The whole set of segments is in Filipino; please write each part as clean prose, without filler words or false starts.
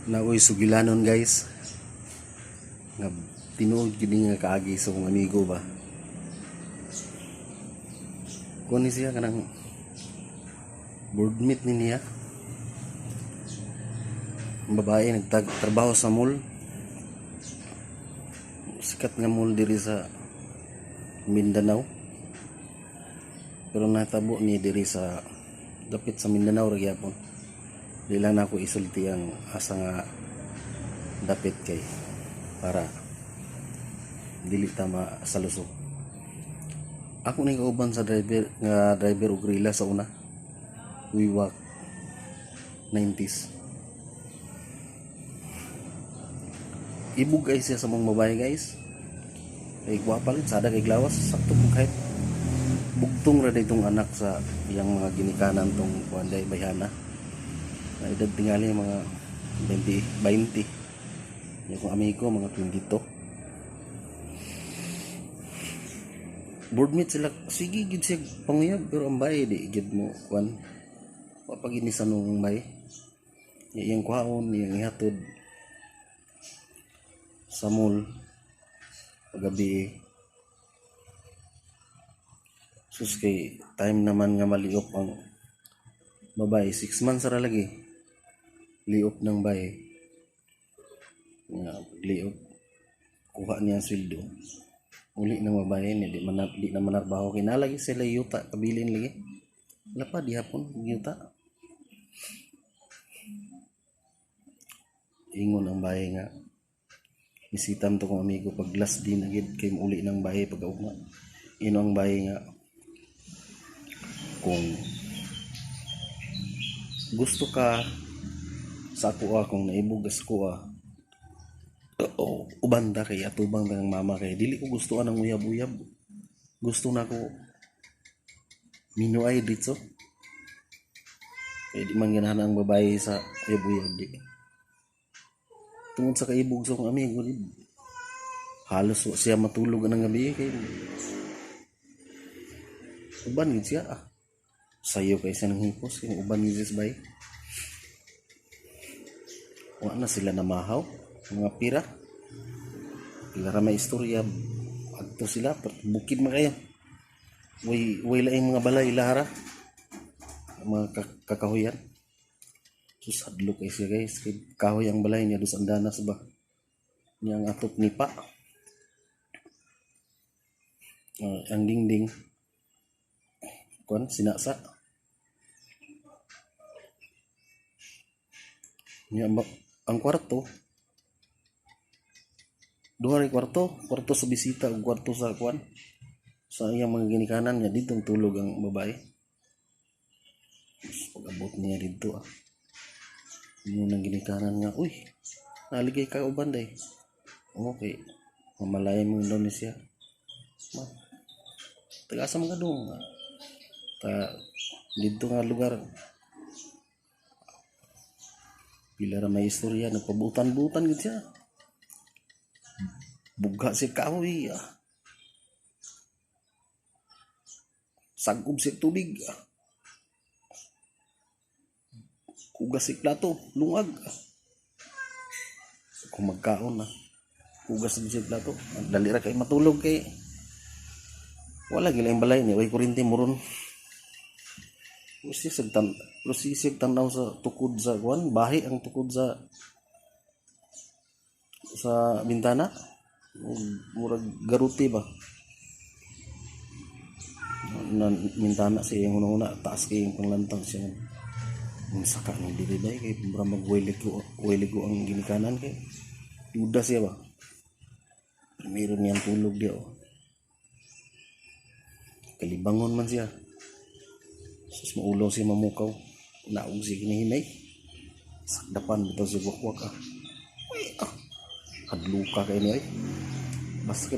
Naoy sugilanon guys nga tinuod gid nga kaagi sa kong amigo ba kuno siya kanang boardmate ni niya ang babae nagtrabaho sa mall, sikat nga mall diri sa Mindanao, pero natabo ni diri sa dapit sa Mindanao ra gyapon. Di lang ako isulti ang asa nga dapit kay para dili ta masalusok. Ako ni kauban sa driver og grila sa una. Wiwak 90s. Ibug ay siya sa mga babae guys. Kay gwapa rin, sada kay glawas, sakto kung kahit bugtong ra itong anak sa iyang mga ginikanan tong kuanday bayhana. Na edad tingali mga 20. Yung amigo mga 22. Boardmate sila, sige gid siya panguyab, pero ang bae di gid mo kuan. Papaginisan nung bae. Iyang kuhaon, iyang ihatod sa mall pagabi. Sus kay time naman nga maliop ang babae, 6 months ra lagi liop ng bae nga liop kuha niya ang sweldo uli ng babae ni di na manarbaho kinalagi sila yuta kabilin lagi lapa di hapon yuta ingon ang bae nga isitam to kong amigo pag last din agad kay uli ng bahay pag ugma. Ino ang bahay nga kung gusto ka sa ako kung naibugas ko ubanda kay atubang ng mama kay dili ko gusto anang uyab-uyab. Gusto na ko minuay dito. Kaya di man ganahan ang babae sa uyab-uyab di. Tungod sa kaibog sa kong amigo halos siya matulog ng gabi kay uban gid siya sayo kay siya ng hipos kay uban gid siya bay wa na sila namahaw mga pira ra may istorya adto sila bukid man kayo way laing mga balay lahara mga kakahuyan. Sus hadlo kay siya guys kay kahoy ang balay niya dos andanas ba niyang atop ni pa ang dingding kuan sinasa niya ang kwarto duha ray kwarto sa bisita ug kwarto sa kuan sa iyang mga ginikanan niya dito tulog ang babae. Pag-abot niya dito yun ang ginikanan nga, uy, naligay ka uban day. Okay, mamalay mo Indonesia. Taga-asa mga dong. Dito nga lugar. Pila ra may istorya, nagpabutan-butan gid siya. Buga si kahoy. Sagob si tubig. Hugas si plato, lungag. Kung magkaon na, hugas si plato. Dali ra kay matulog kay wala gila yung balay ni way kurinti muron. Prosisig tanaw sa tukod sa kuan, bahi ang tukod sa bintana. Murag garuti ba? Bintana siya yung una-una, taas kay yung panglantang siya. Ang saka ng diriday kay para magweligo ang ginikanan kay duda siya ba meron niyang tulog dia kalibangon man siya sus maulaw siya mamukaw naog siya hinahinay sakdapan bitaw siya wakwak hadluka kay niya basta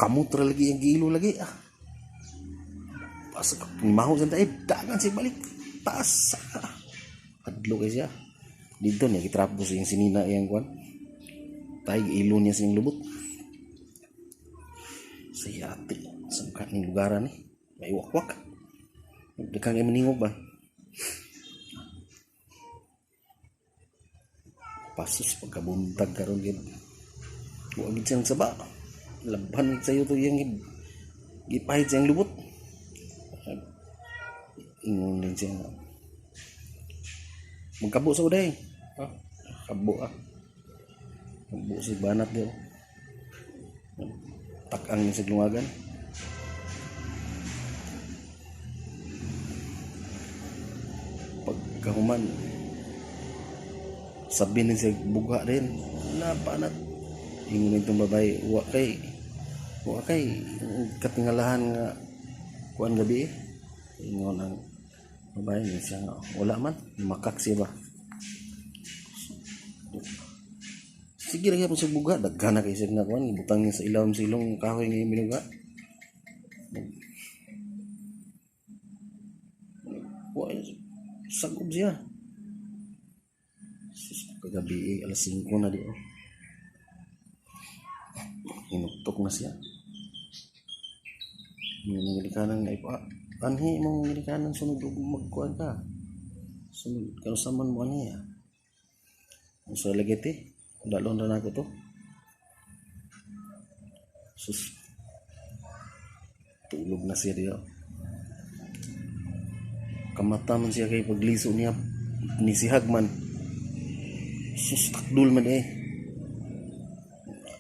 kamot ra lagi ang gilo lagi pas maho sa taib dagan siya balik taas hadlo kay siya dito niya gitrapos yung sinina yang kuan taig ilo niya siyang lubot sa yati sangka ng lugaran may wakwak dekang ay maningog ba pasus pagkabuntag karon gid wa gid siyang saba labhan sayo to yang gipahit siyang lubot ingon din siya magkabo sa uday kabo kabo si banat daw takang niya sa lungagan pagkahuman sabi din siya buga din na panat ingon itong babae wa kay katingalahan nga kuan gabi ingon ang babae niya siya nga wala man makak siya ba sige lagi po sa buga daghan na kay siya nga kuan ibutang niya sa ilawom silong kahoy nga minuga wa sagob siya kagabi alas 5 na di inuktok na siya yung nilikanan na ipa anhi mong nilikanan sunod magkuhan ka sunod kanusaman mo niya ang sa lagiti dalon na ako to sus tulog na siya diyo kamata man siya kay pagliso niya ni si Hagman sus takdul man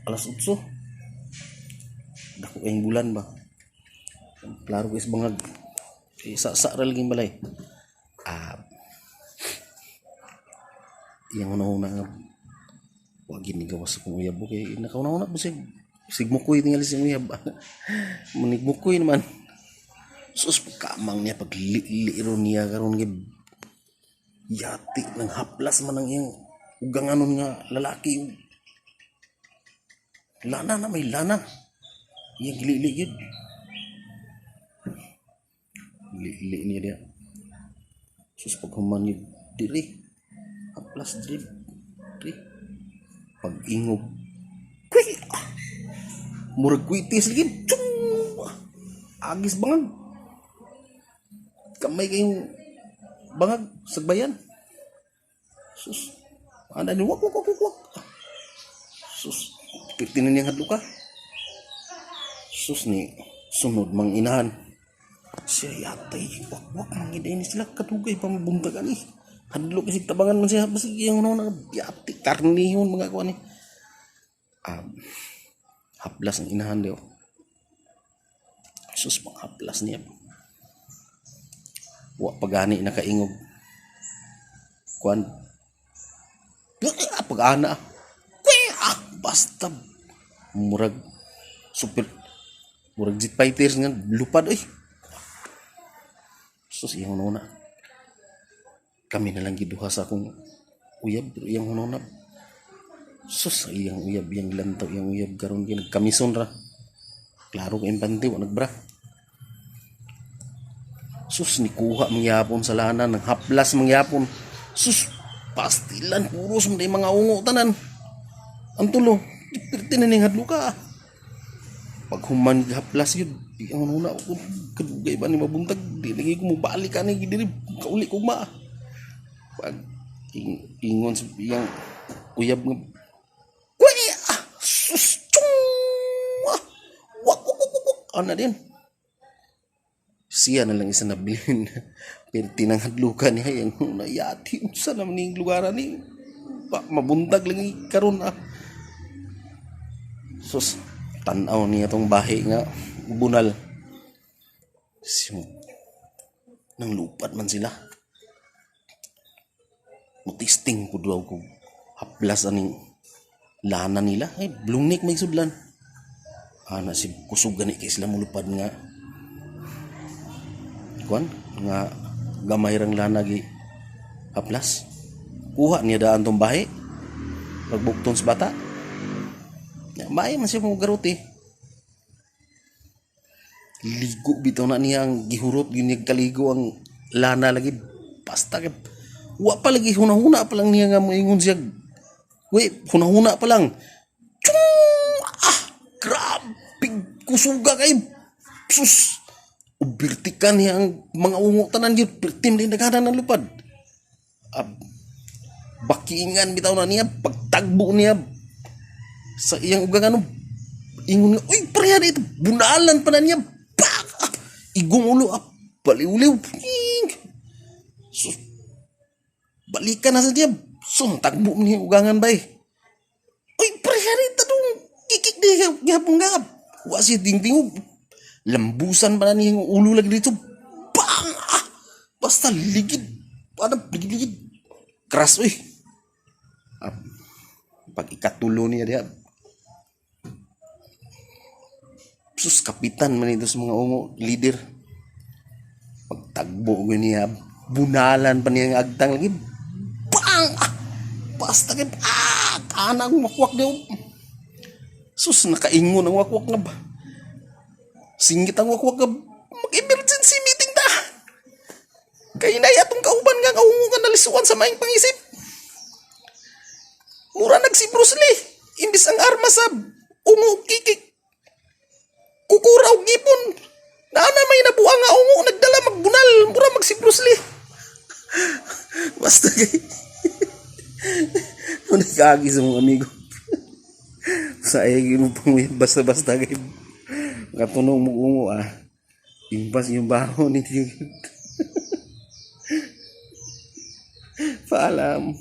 alas 8 dako kayong bulan ba klaro ko is bangag isa-sa ra laging balay yang una-una nga wag ginigawas akong uyab kay nakauna-una po sigmukoy tingali siyang uyab manigmukoy naman sus kamang niya pagliro niya karon gid yati ng haplas man ang iyang uganganon nga lalaki lana na may lana iyang gili gid gili niya dia sus paghuman ni diri haplas diri pag ingog kuy murag kuitis lagi agis bangag kamay kayong bangag sagbayan sus ana ni wak sus pitinan niyang hadlo ka sus ni sunod mang inahan siya yatay wak mangiday ni sila kadugay pamabuntagan hadlo kasi tabangan man siya basig yung na yati karnihon mga kuan ni haplas ang inahan daw sus pang haplas niya wa pagani nakaingog kuan pag-ana basta murag super murag jet fighters nga lupad sus iyang nuna kami na lang giduha sa akong uyab iyang nuna sus iyang uyab iyang lantaw iyang uyab karon kay nagkamison ra klaro kay impante wa nagbra sus ni kuha mangyapon sa lana ng haplas mangyapon sus pastilan puros man mga ungo tanan ang tulo ipirti na ning hadlo ka pag human haplas yun ang nuna ko kadugay ba ni mabuntag di lagi ko mubalik ani diri kauli ko ma pag ingon sa iyang uyab nga kuya sus wak ana din siya na lang isa nabilin perti ng hadlukan niya yung nayati sa naman yung lugaran ni mabuntag lang karon sus tanaw niya tong bahay nga bunal nang lupat man sila mutisting po daw ko haplas aning lana nila blungnik may sudlan ana si kusog gani kay sila mulupad nga kuan nga gamay rang lana gi haplas kuha niya daan tong bahay pagbukton sa bata bahay man siya mong garuti ligo bitaw na niya ang gihurot ginig kaligo ang lana lagi basta wa pa lagi hunahuna pa lang niya nga moingon siya hunahuna pa lang grabe kusuga kay sus ubirtikan niya ang mga ungo tanan yun pertim din naghanan ng lupad bakingan bitaw na niya pagtagbo niya sa iyang ugang ano, ingon nga, uy pareha ito, bunalan pa na niya, pak! Igong ulo, baliw-liw, so, balikan na sa niya, so, tagbo niya ugangan ba eh. Uy pareha ito dong, kikik niya, gihapong gahap, wasi ting-tingog, lambusan pa na niya yung ulo lagi dito, bang! Basta ligid, parang ligid-ligid, keras uy. Pag ikatulo niya diya, sus kapitan man ito sa mga ungo, leader. Pagtagbo ko niya, bunalan pa niya ang agtang lagi. Bang! Basta kayo, kanang wakwak niya. Sus, nakaingon ang wakwak nga ba? Singit ang wakwak nga, mag-emergency meeting ta. Kaya na atong kauban nga kaungo nga nalisuan sa maing pangisip. Mura nag si Bruce Lee, imbis ang arma sa ungo kikik. Kukuraw gipon. Naana may nabuang nga ungo nagdala magbunal. Mura mag si Bruce Lee. Basta kay. Nagkagi sa mga amigo. Sa ayagin mo pang basta-basta kay. Katunong mo ungo Impas yung baho ni Tigid. Paalam.